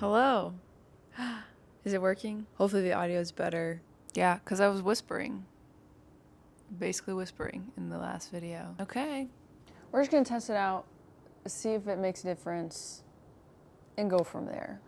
Hello. Is it working? Hopefully the audio is better. Yeah, because I was whispering. Basically whispering in the last video. Okay. We're just gonna test it out, see if it makes a difference, and go from there.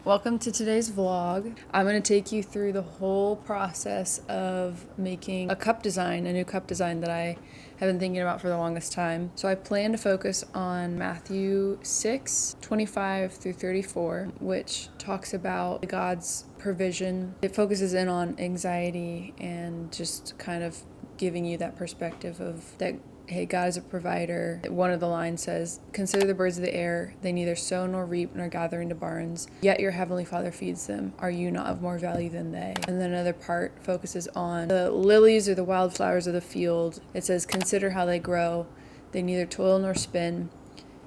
Welcome to today's vlog. I'm going to take you through the whole process of making a cup design, a new cup design that I have been thinking about for the longest time. So I plan to focus on Matthew 6:25 through 34, which talks about God's provision. It focuses in on anxiety and just kind of giving you that perspective of that, hey, God is a provider. One of the lines says, "Consider the birds of the air. They neither sow nor reap nor gather into barns, yet your heavenly Father feeds them. Are you not of more value than they?" And then another part focuses on the lilies or the wildflowers of the field. It says, "Consider how they grow. They neither toil nor spin.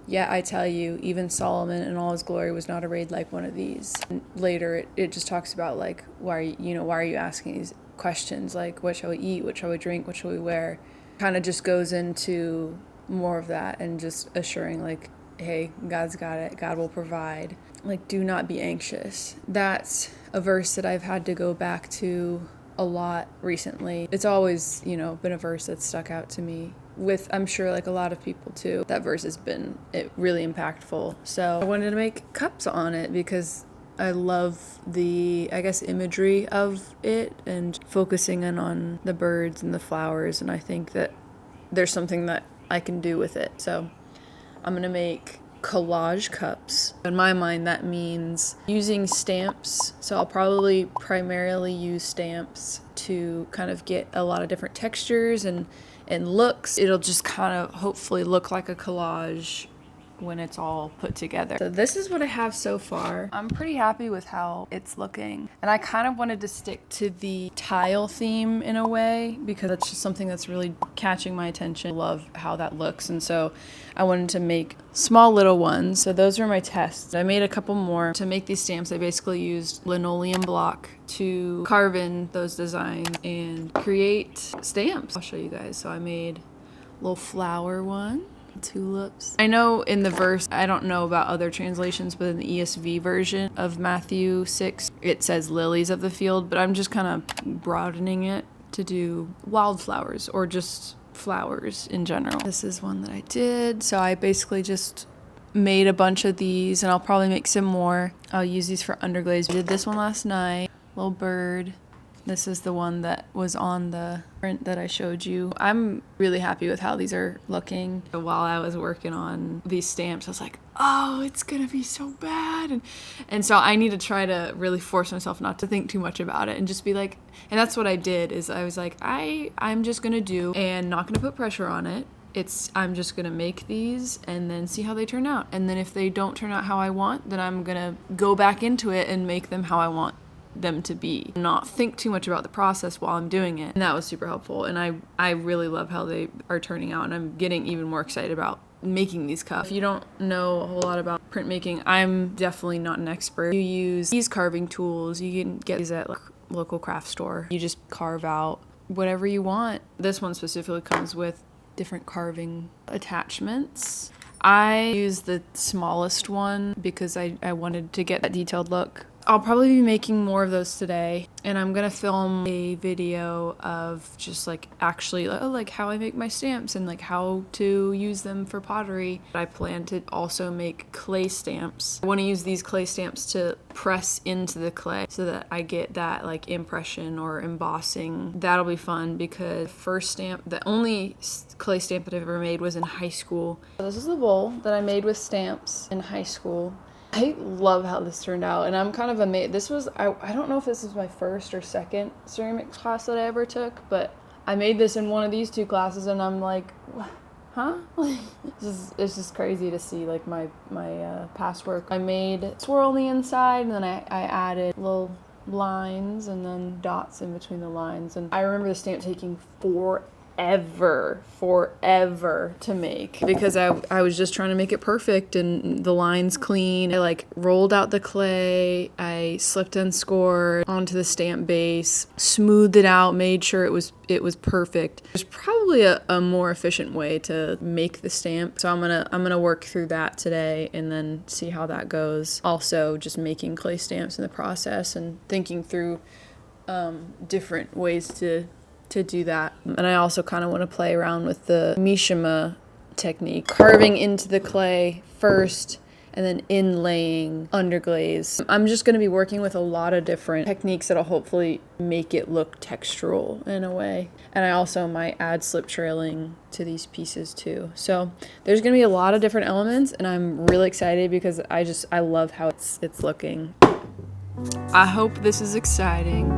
Yet I tell you, even Solomon in all his glory was not arrayed like one of these." And later it just talks about like, why are you asking these questions? Like, what shall we eat? What shall we drink? What shall we wear? Kind of just goes into more of that and just assuring like, hey, God's got it. God will provide. Like, do not be anxious. That's a verse that I've had to go back to a lot recently. It's always, been a verse that's stuck out to me with, I'm sure, like a lot of people too. That verse has been really impactful. So I wanted to make cups on it because I love the, imagery of it and focusing in on the birds and the flowers. And I think that there's something that I can do with it. So I'm going to make collage cups. In my mind, that means using stamps. So I'll probably primarily use stamps to kind of get a lot of different textures and looks. It'll just kind of hopefully look like a collage when it's all put together. So this is what I have so far. I'm pretty happy with how it's looking. And I kind of wanted to stick to the tile theme in a way because it's just something that's really catching my attention. I love how that looks. And so I wanted to make small little ones. So those are my tests. I made a couple more. To make these stamps, I basically used linoleum block to carve in those designs and create stamps. I'll show you guys. So I made a little flower one. Tulips. I know in the verse, I don't know about other translations, but in the ESV version of Matthew 6, it says lilies of the field, but I'm just kind of broadening it to do wildflowers or just flowers in general. This is one that I did. So I basically just made a bunch of these and I'll probably make some more. I'll use these for underglaze. I did this one last night. Little bird. This is the one that was on the print that I showed you. I'm really happy with how these are looking. While I was working on these stamps, I was like, oh, it's gonna be so bad. And so I need to try to really force myself not to think too much about it and just be like, and that's what I did, is I was like, I'm just gonna do and not gonna put pressure on it. I'm just gonna make these and then see how they turn out. And then if they don't turn out how I want, then I'm gonna go back into it and make them how I want them to be. Not think too much about the process while I'm doing it. And that was super helpful. And I really love how they are turning out. And I'm getting even more excited about making these cups. If you don't know a whole lot about printmaking, I'm definitely not an expert. You use these carving tools. You can get these at local craft store. You just carve out whatever you want. This one specifically comes with different carving attachments. I use the smallest one because I wanted to get that detailed look. I'll probably be making more of those today, and I'm gonna film a video of just actually how I make my stamps and how to use them for pottery. I plan to also make clay stamps. I want to use these clay stamps to press into the clay so that I get that impression or embossing. That'll be fun because the only clay stamp that I've ever made was in high school. This is the bowl that I made with stamps in high school. I love how this turned out, and I'm kind of amazed. This was, I don't know if this was my first or second ceramics class that I ever took, but I made this in one of these two classes, and I'm like, huh? It's just crazy to see my past work. I made a swirl on the inside, and then I added little lines and then dots in between the lines. And I remember the stamp taking forever forever to make because I was just trying to make it perfect and the lines clean. I like rolled out the clay, I slipped and scored onto the stamp base, smoothed it out, made sure it was perfect. There's probably a more efficient way to make the stamp, so I'm gonna work through that today and then see how that goes. Also, just making clay stamps in the process and thinking through different ways to do that. And I also kind of want to play around with the Mishima technique, carving into the clay first and then inlaying underglaze. I'm just going to be working with a lot of different techniques that'll hopefully make it look textural in a way. And I also might add slip trailing to these pieces too. So there's going to be a lot of different elements, and I'm really excited because I love how it's looking. I hope this is exciting.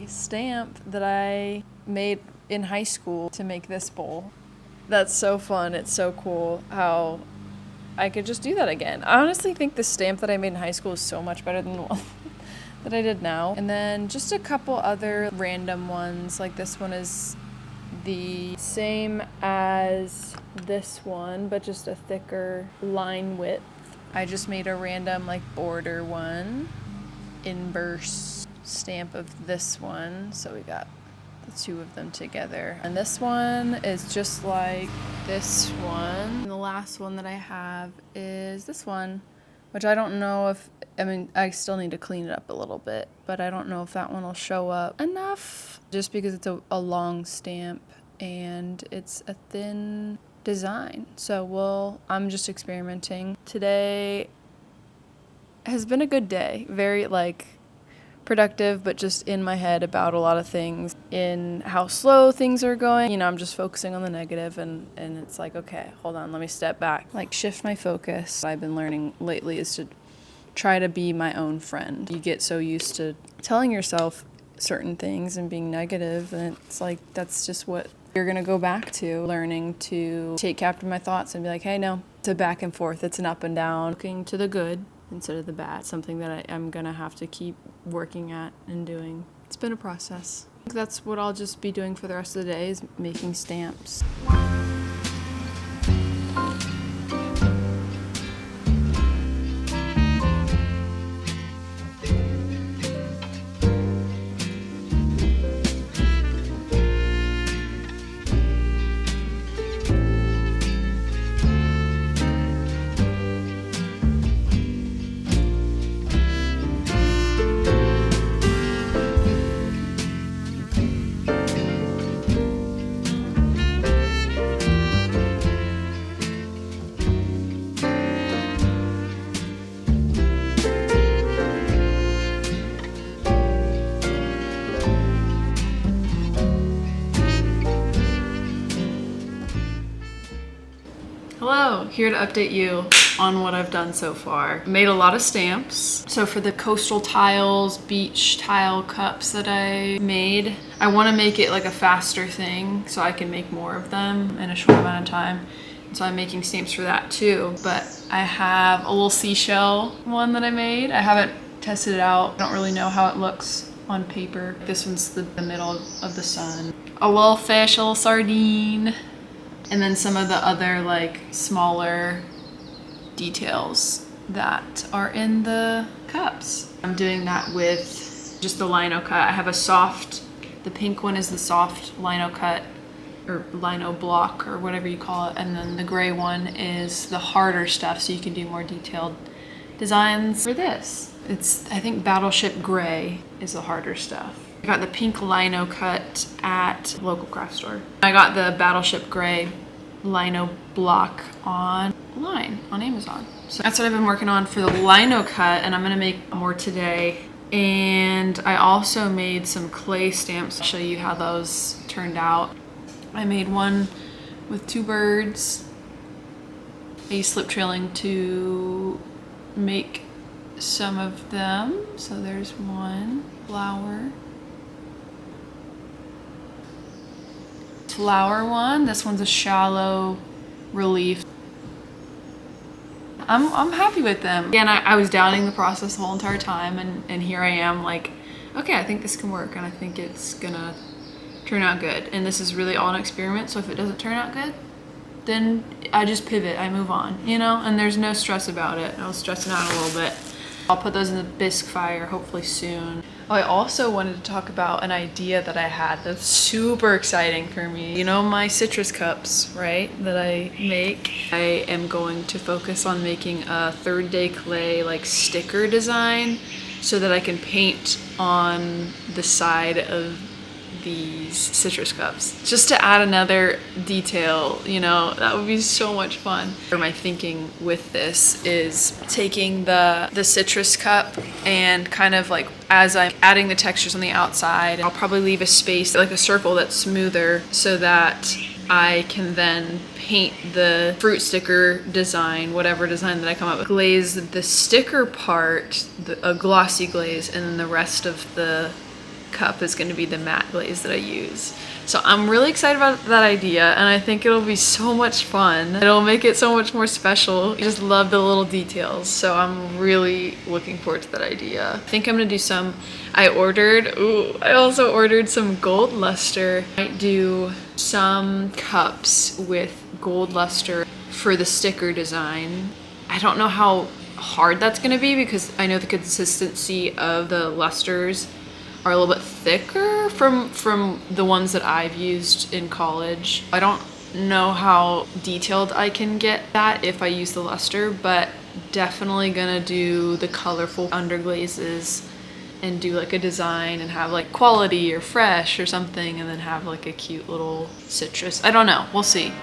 Stamp that I made in high school to make this bowl. That's so fun. It's so cool how I could just do that again. I honestly think the stamp that I made in high school is so much better than the one that I did now. And then just a couple other random ones. Like this one is the same as this one, but just a thicker line width. I just made a random like border one, inverse stamp of this one, so we got the two of them together. And this one is just like this one. And the last one that I have is this one, which I don't know if, I still need to clean it up a little bit, but I don't know if that one will show up enough just because it's a long stamp and it's a thin design. So I'm just experimenting. Today has been a good day. Very productive, but just in my head about a lot of things, in how slow things are going. I'm just focusing on the negative and it's like, okay, hold on, let me step back, shift my focus. What I've been learning lately is to try to be my own friend. You get so used to telling yourself certain things and being negative, and it's like that's just what you're gonna go back to. Learning to take captive my thoughts and be like, hey, no, it's a back and forth, it's an up and down, looking to the good instead of the bad. Something that I'm gonna have to keep working at and doing. It's been a process. I think that's what I'll just be doing for the rest of the day, is making stamps. here to update you on what I've done so far. I made a lot of stamps. So for the coastal tiles, beach tile cups that I made, I want to make it like a faster thing so I can make more of them in a short amount of time. So I'm making stamps for that too. But I have a little seashell one that I made. I haven't tested it out. I don't really know how it looks on paper. This one's the middle of the sun. A little fish, a little sardine, and then some of the other like smaller details that are in the cups. I'm doing that with just the linocut. I have a soft, the pink one is the soft linocut or lino block or whatever you call it, and then the gray one is the harder stuff so you can do more detailed designs. For this, it's, I think Battleship Gray is the harder stuff. I got the pink lino cut at local craft store. I got the Battleship Gray lino block online on Amazon. So that's what I've been working on for the lino cut, and I'm gonna make more today. And I also made some clay stamps. I'll show you how those turned out. I made one with 2 birds. I used slip trailing to make some of them. So there's one flower. Flower one. This one's a shallow relief. I'm happy with them. Again, I was doubting the process the whole entire time, and here I am like, okay, I think this can work, and I think it's gonna turn out good. And this is really all an experiment, so if it doesn't turn out good, then I just pivot, I move on, you know? And there's no stress about it. I was stressing out a little bit. I'll put those in the bisque fire hopefully soon. Oh, I also wanted to talk about an idea that I had that's super exciting for me. You know my citrus cups, right, that I make? I am going to focus on making a third day clay like sticker design so that I can paint on the side of these citrus cups. Just to add another detail, you know, that would be so much fun. My thinking with this is taking the citrus cup and kind of like, as I'm adding the textures on the outside, I'll probably leave a space, like a circle that's smoother, so that I can then paint the fruit sticker design, whatever design that I come up with, glaze the sticker part, a glossy glaze, and then the rest of the cup is going to be the matte glaze that I use. So I'm really excited about that idea, and I think it'll be so much fun. It'll make it so much more special. I just love the little details, so I'm really looking forward to that idea. I think I'm gonna do some, I also ordered some gold luster. I might do some cups with gold luster for the sticker design. I don't know how hard that's gonna be because I know the consistency of the lusters are a little bit thicker from the ones that I've used in college. I don't know how detailed I can get that if I use the luster, but definitely gonna do the colorful underglazes and do like a design and have like quality or fresh or something, and then have like a cute little citrus. I don't know, we'll see.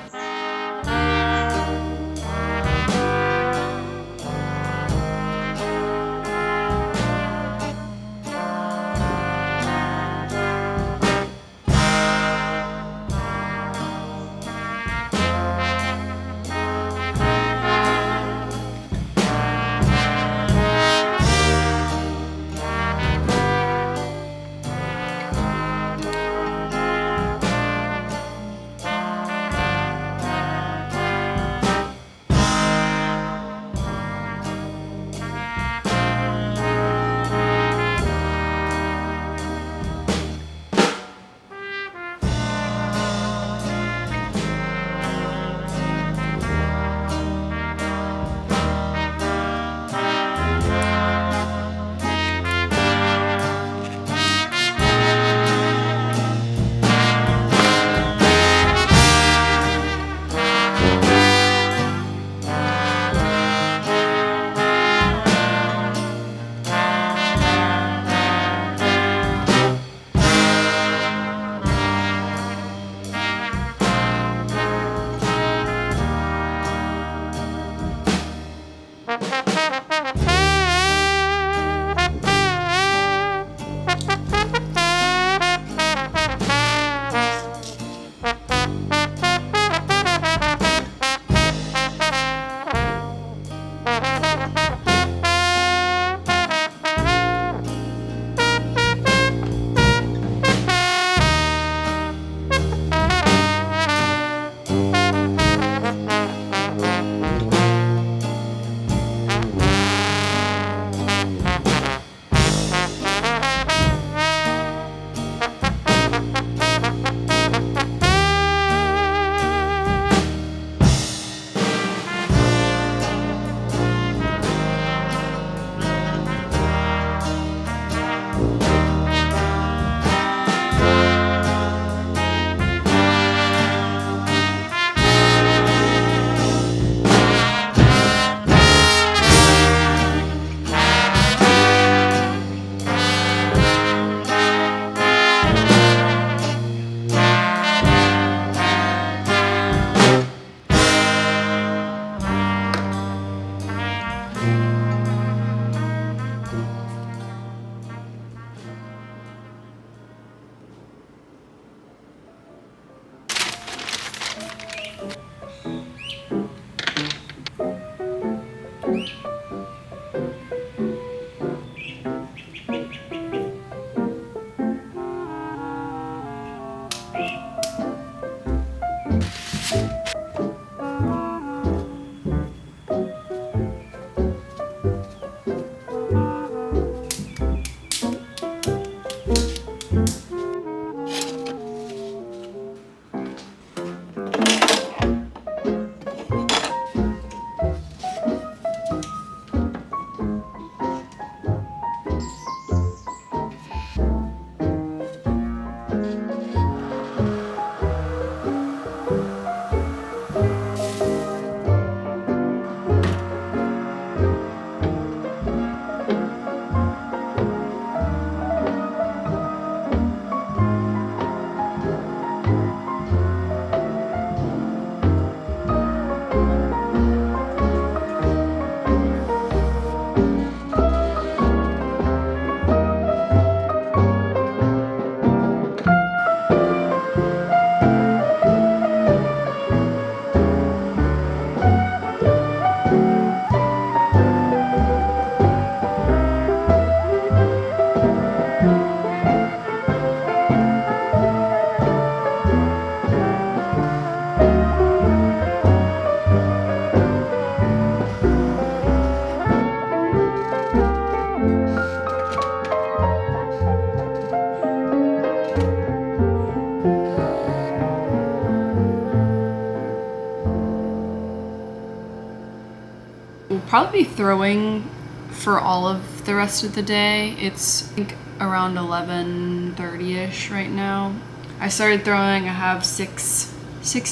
We'll probably be throwing for all of the rest of the day. It's, I think, around 11:30ish right now. I started throwing. I have six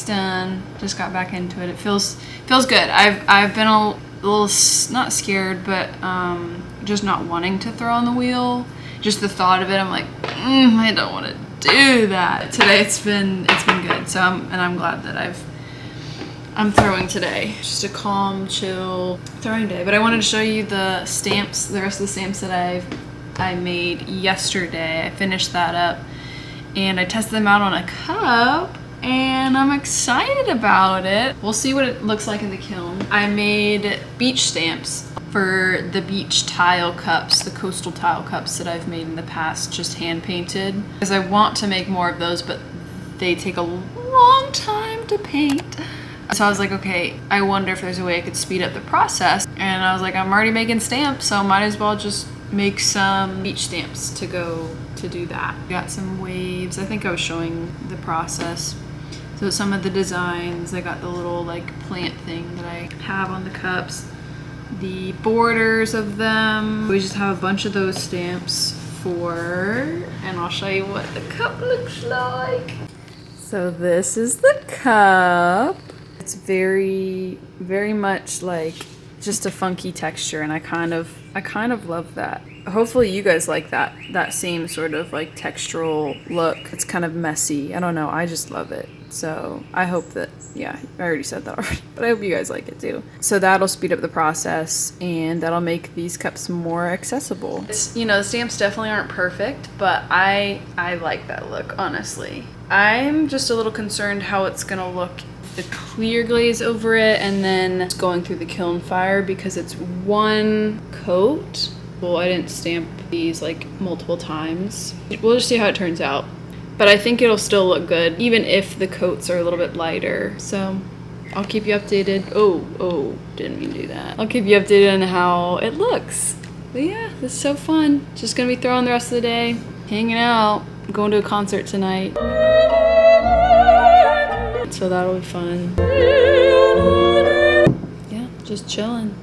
done. Just got back into it. It feels good. I've been a little not scared, but just not wanting to throw on the wheel. Just the thought of it, I'm like, I don't want to do that. Today it's been good. So I'm glad that I'm throwing today. Just a calm, chill throwing day. But I wanted to show you the stamps, the rest of the stamps that I made yesterday. I finished that up and I tested them out on a cup and I'm excited about it. We'll see what it looks like in the kiln. I made beach stamps for the beach tile cups, the coastal tile cups that I've made in the past, just hand painted. Because I want to make more of those, but they take a long time to paint. So I was like, okay, I wonder if there's a way I could speed up the process. And I was like, I'm already making stamps, so might as well just make some beach stamps to go to do that. Got some waves. I think I was showing the process. So some of the designs, I got the little like plant thing that I have on the cups, the borders of them. We just have a bunch of those stamps and I'll show you what the cup looks like. So this is the cup. It's very, very much like just a funky texture, and I kind of love that. Hopefully you guys like that same sort of like textural look. It's kind of messy. I don't know. I just love it. So I hope that, yeah, I already said that already, but I hope you guys like it too. So that'll speed up the process and that'll make these cups more accessible. It's, you know, the stamps definitely aren't perfect, but I like that look, honestly. I'm just a little concerned how it's gonna look, the clear glaze over it and then going through the kiln fire, because it's one coat. Well, I didn't stamp these like multiple times. We'll just see how it turns out. But I think it'll still look good, even if the coats are a little bit lighter. So I'll keep you updated. Oh, didn't mean to do that. I'll keep you updated on how it looks. But yeah, this is so fun. Just gonna be throwing the rest of the day, hanging out. I'm going to a concert tonight. So that'll be fun. Yeah, just chilling.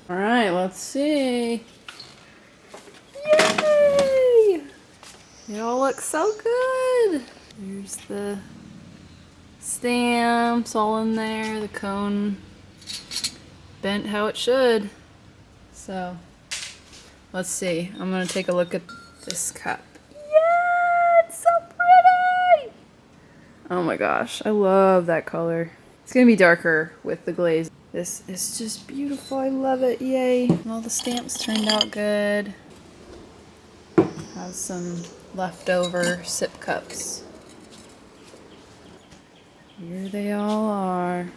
All right, let's see. Yay! It all looks so good. There's the stamps all in there, the cone bent how it should. So let's see. I'm gonna take a look at this cup. Yeah, it's so pretty. Oh my gosh, I love that color. It's gonna be darker with the glaze. This is just beautiful. I love it. Yay. And all the stamps turned out good. Have some leftover sip cups. Here they all are.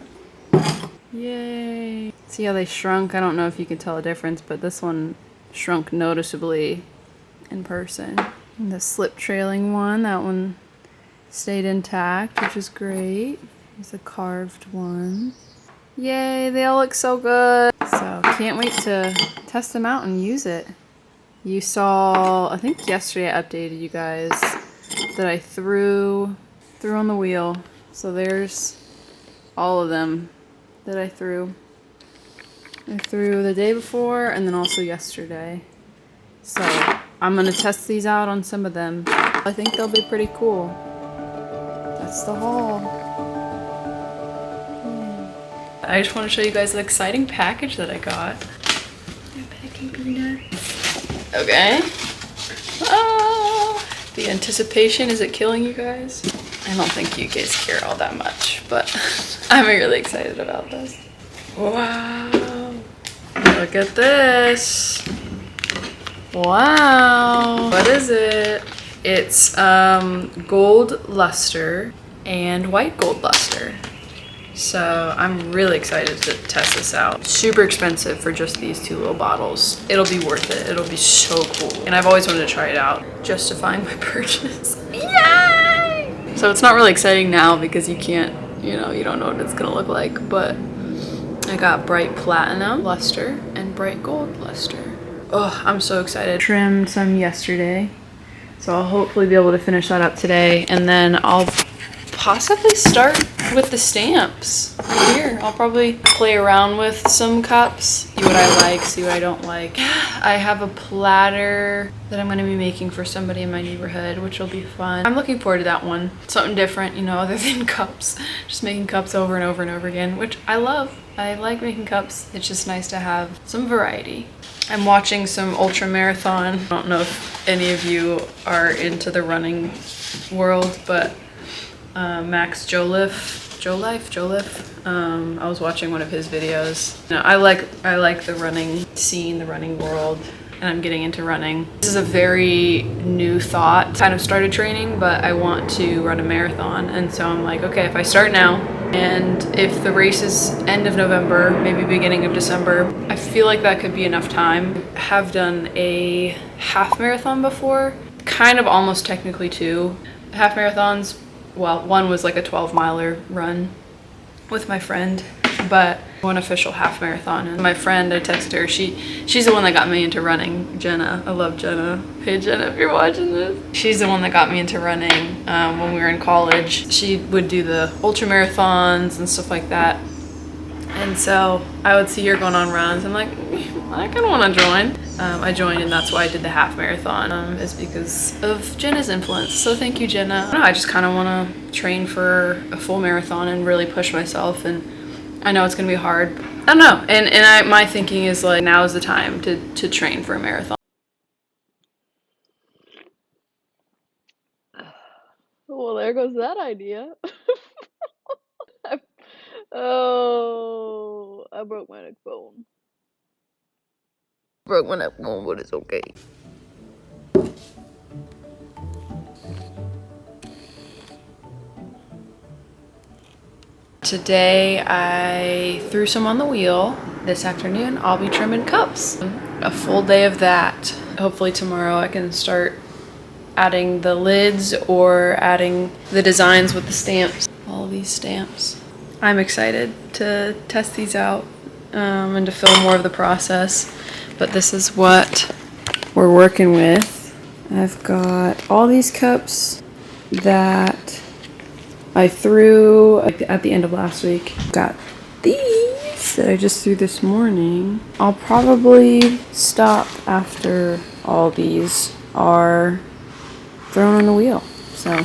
Yay. See how they shrunk? I don't know if you can tell a difference, but this one shrunk noticeably in person. And the slip trailing one, that one stayed intact, which is great. There's a carved one. Yay, they all look so good. So can't wait to test them out and use it. You saw, I think yesterday I updated you guys that I threw on the wheel. So there's all of them that I threw. I threw the day before and then also yesterday. So I'm gonna test these out on some of them. I think they'll be pretty cool. That's the haul. I just want to show you guys the exciting package that I got. Okay. Oh, the anticipation, is it killing you guys? I don't think you guys care all that much, but I'm really excited about this. Wow. Look at this. Wow. What is it? It's gold luster and white gold luster. So I'm really excited to test this out. Super expensive for just these 2 little bottles. It'll be worth it. It'll be so cool. And I've always wanted to try it out, justifying my purchase. Yay! So it's not really exciting now because you can't, you know, you don't know what it's gonna look like, but I got bright platinum luster and bright gold luster. Oh, I'm so excited. Trimmed some yesterday, so I'll hopefully be able to finish that up today, and then I'll possibly start with the stamps here. I'll probably play around with some cups, see what I like, see what I don't like. I have a platter that I'm going to be making for somebody in my neighborhood, which will be fun. I'm looking forward to that one. Something different, you know, other than cups. Just making cups over and over and over again, which I love. I like making cups. It's just nice to have some variety. I'm watching some ultra marathon. I don't know if any of you are into the running world, but Max Joliffe, I was watching one of his videos. You know, I like the running scene, the running world, and I'm getting into running. This is a very new thought. Kind of started training, but I want to run a marathon, and so I'm like, okay, if I start now, and if the race is end of November, maybe beginning of December, I feel like that could be enough time. I have done a half marathon before, kind of almost technically 2 half marathons. Well, one was like a 12-miler run with my friend, but one official half marathon. And my friend, I texted her, she's the one that got me into running, Jenna. I love Jenna. Hey Jenna, if you're watching this. She's the one that got me into running when we were in college. She would do the ultra marathons and stuff like that. And so I would see her going on runs. I'm like, I kind of want to join. I joined, and that's why I did the half marathon, is because of Jenna's influence. So thank you, Jenna. I just kind of want to train for a full marathon and really push myself. And I know it's going to be hard. I don't know. And my thinking is like, now is the time to train for a marathon. Well, there goes that idea. Oh, I broke my neck bone. Broke my neck bone, but it's okay. Today I threw some on the wheel. This afternoon I'll be trimming cups. A full day of that. Hopefully tomorrow I can start adding the lids or adding the designs with the stamps. All these stamps. I'm excited to test these out and to film more of the process. But this is what we're working with. I've got all these cups that I threw at the end of last week. Got these that I just threw this morning. I'll probably stop after all these are thrown on the wheel. So